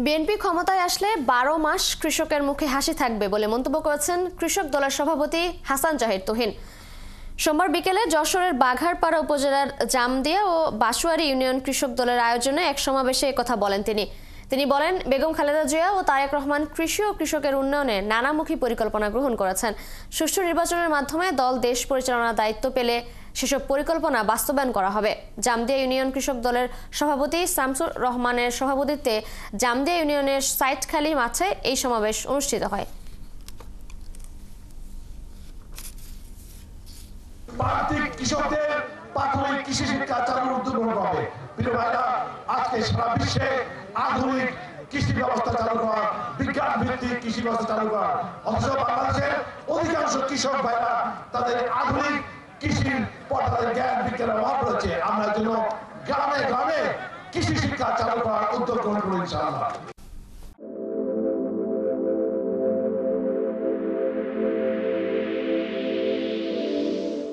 BNP ক্ষমতায় আসলে ১২ মাস কৃষকের মুখে হাসি থাকবে বলে মন্তব্য করেছেন কৃষক দলের সভাপতি হাসান জাহির তুহিন। সোমবার বিকেলে যশোরের বাঘারপাড়া উপজেলার জামদিয়া ও বাসুয়ারি ইউনিয়ন কৃষক দলের আয়োজনে এক সমাবেশে একথা বলেন তিনি বলেন, বেগম খালেদা জিয়া ও তারেক রহমান কৃষি ও কৃষকের উন্নয়নে নানামুখী পরিকল্পনা গ্রহণ করেছেন। সুষ্ঠু নির্বাচনের মাধ্যমে দল দেশ পরিচালনার দায়িত্ব পেলে সেসব পরিকল্পনা বাস্তবায়ন করা হবে। জামদিয়া ইউনিয়ন কৃষক দলের সভাপতি শামসুর রহমানের সভাপতিত্বে জামদিয়া ইউনিয়নের সাইটখালী মাঠে এই সমাবেশ অনুষ্ঠিত হয়। কৃষকদের প্রাথমিক কৃষি শিক্ষা চালুর উদ্যোগ গ্রহণ হবে। প্রিয় ভাইরা, আজকে সারা বিশ্বে আধুনিক কৃষি ব্যবস্থা চালু করা, বিজ্ঞান ভিত্তিক কৃষি ব্যবস্থা চালু করা, অথচ বাংলাদেশের অধিকাংশ কৃষক ভাইরা তাদের আধুনিক কৃষির পর তাদের জ্ঞান বিজ্ঞানের অভাব রয়েছে। আমরা যেন গ্রামে গ্রামে কৃষি শিক্ষা চালু করার উদ্যোগ গ্রহণ করি ইনশাআল্লাহ।